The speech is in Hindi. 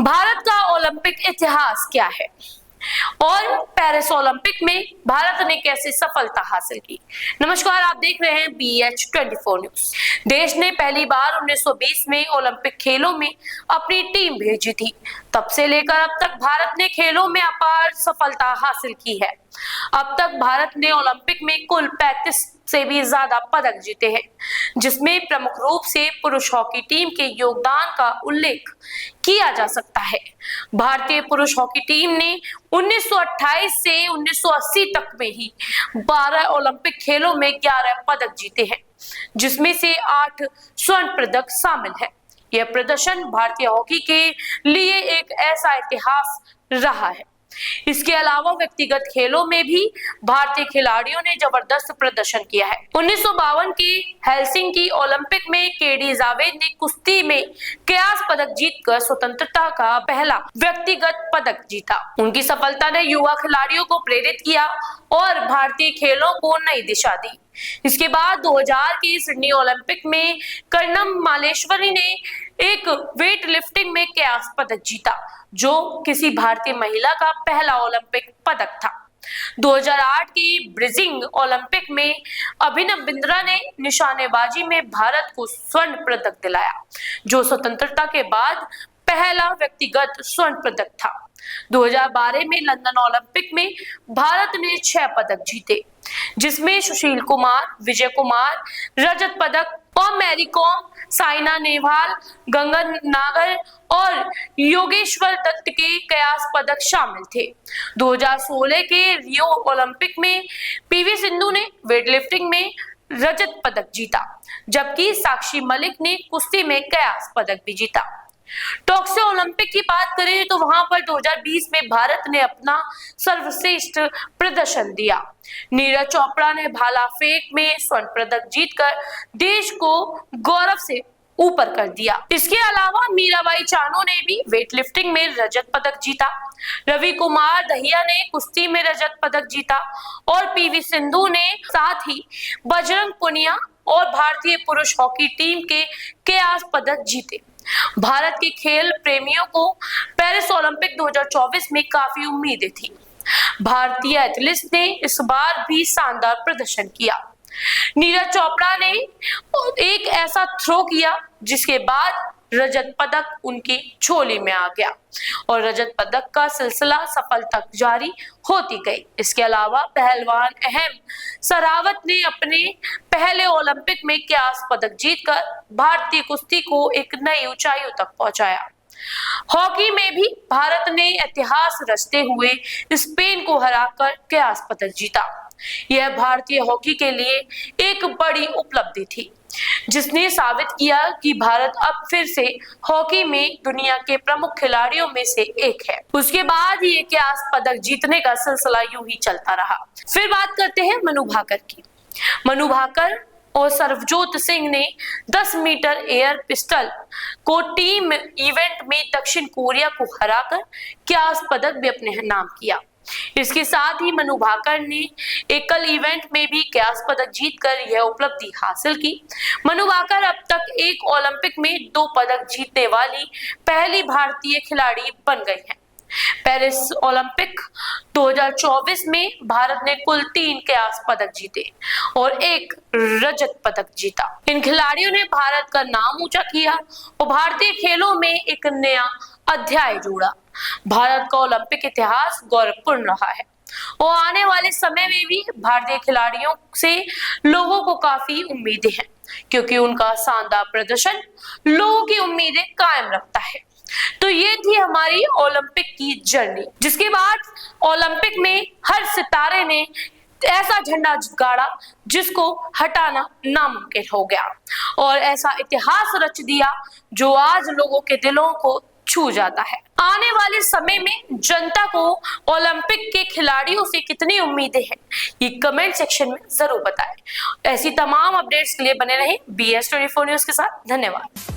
भारत का ओलंपिक इतिहास क्या है और पेरिस ओलंपिक में भारत ने कैसे सफलता हासिल की। नमस्कार, आप देख रहे हैं BH24 न्यूज। देश ने पहली बार 1920 में ओलंपिक खेलों में अपनी टीम भेजी थी। तब से लेकर अब तक भारत ने खेलों में अपार सफलता हासिल की है। अब तक भारत ने ओलंपिक में कुल 35 से भी ज्यादा पदक जीते हैं, जिसमें प्रमुख रूप से पुरुष हॉकी टीम के योगदान का उल्लेख किया जा सकता है। भारतीय पुरुष हॉकी टीम ने 1928 से 1980 तक में ही 12 ओलंपिक खेलों में 11 पदक जीते हैं, जिसमें से 8 स्वर्ण पदक शामिल है। यह प्रदर्शन भारतीय हॉकी के लिए एक ऐसा इतिहास रहा है। इसके अलावा व्यक्तिगत खेलों में भी भारतीय खिलाड़ियों ने जबरदस्त प्रदर्शन किया है। 1952 के हेलसिंकी ओलंपिक में केडी जावेद ने कुश्ती में कांस्य पदक जीतकर स्वतंत्रता का पहला व्यक्तिगत पदक जीता। उनकी सफलता ने युवा खिलाड़ियों को प्रेरित किया और भारतीय खेलों को नई दिशा दी। इसके बाद 2000 के सिडनी ओलंपिक में कर्णम मालेश्वरी ने एक वेट लिफ्टिंग में कांस्य पदक जीता, जो किसी भारतीय महिला का पहला ओलंपिक पदक था। 2008 की बीजिंग ओलंपिक में अभिनव बिंद्रा ने निशानेबाजी में भारत को स्वर्ण पदक दिलाया, जो स्वतंत्रता के बाद पहला व्यक्तिगत स्वर्ण पदक था। 2012 में लंदन ओलंपिक में भारत ने 6 पदक जीते, जिसमें सुशील कुमार, विजय कुमार रजत पदक और मैरी कॉम, साइना नेहवाल, गगन नागर और योगेश्वर दत्त के कांस्य पदक शामिल थे। 2016 के रियो ओलंपिक में पीवी सिंधु ने वेटलिफ्टिंग में रजत पदक जीता, जबकि साक्षी मलिक ने कुश्ती में कांस्य पदक भी जीता। टोक्यो ओलंपिक की बात करें तो वहां पर 2020 में भारत ने अपना सर्वश्रेष्ठ प्रदर्शन दिया। नीरज चोपड़ा ने भाला फेंक में स्वर्ण पदक जीतकर देश को गौरव से ऊपर कर दिया। इसके अलावा मीराबाई चानू ने भी वेटलिफ्टिंग में रजत पदक जीता। रवि कुमार दहिया ने कुश्ती में रजत पदक जीता और पीवी सिंधु ने साथ ही बजरंग पुनिया और भारतीय पुरुष हॉकी टीम के कांस्य पदक जीते। भारत के खेल प्रेमियों को पेरिस ओलंपिक 2024 में काफी उम्मीदें थी। भारतीय एथलीट्स ने इस बार भी शानदार प्रदर्शन किया। नीरज चोपड़ा ने एक ऐसा थ्रो किया जिसके बाद रजत पदक उनकी झोली में आ गया और रजत पदक का सिलसिला सफल तक जारी होती गई। इसके अलावा पहलवान अहम सरावत ने अपने पहले ओलंपिक में कांस्य पदक जीतकर भारतीय कुश्ती को एक नई ऊंचाइयों तक पहुंचाया। हॉकी में भी भारत ने इतिहास रचते हुए स्पेन को हराकर कांस्य पदक जीता। यह भारतीय हॉकी के लिए एक बड़ी उपलब्धि थी, जिसने साबित किया कि भारत अब फिर से हॉकी में दुनिया के प्रमुख खिलाड़ियों में से एक है। उसके बाद ये कांस्य पदक जीतने का सिलसिला यूं ही चलता रहा। फिर बात करते हैं मनु भाकर की। मनु भाकर और सरबजोत सिंह ने 10 मीटर एयर पिस्टल को टीम इवेंट में दक्षिण कोरिया को हराकर कांस्य पदक भी अपने नाम किया। इसके साथ ही मनु भाकर ने एकल इवेंट में भी कांस्य पदक जीतकर यह उपलब्धि हासिल की। मनु भाकर अब तक एक ओलंपिक में 2 पदक जीतने वाली पहली भारतीय खिलाड़ी बन गई हैं। पेरिस ओलंपिक 2024 में भारत ने कुल 3 कांस्य पदक जीते और 1 रजत पदक जीता। इन खिलाड़ियों ने भारत का नाम ऊंचा किया और भारतीय खेलों में एक नया अध्याय जोड़ा। भारत का ओलंपिक इतिहास गौरवपूर्ण रहा है और आने वाले समय में भी भारतीय खिलाड़ियों से लोगों को काफी उम्मीदें हैं, क्योंकि उनका शानदार प्रदर्शन लोगों की उम्मीदें कायम रखता है। तो ये थी हमारी ओलंपिक की जर्नी, जिसके बाद ओलंपिक में हर सितारे ने ऐसा झंडा गाड़ा जिसको हटाना नामुमकिन हो गया और ऐसा इतिहास रच दिया जो आज लोगों के दिलों को छू जाता है। आने वाले समय में जनता को ओलंपिक के खिलाड़ियों से कितनी उम्मीदें हैं, ये कमेंट सेक्शन में जरूर बताएं। ऐसी तमाम अपडेट्स के लिए बने रहें BH24 न्यूज के साथ। धन्यवाद।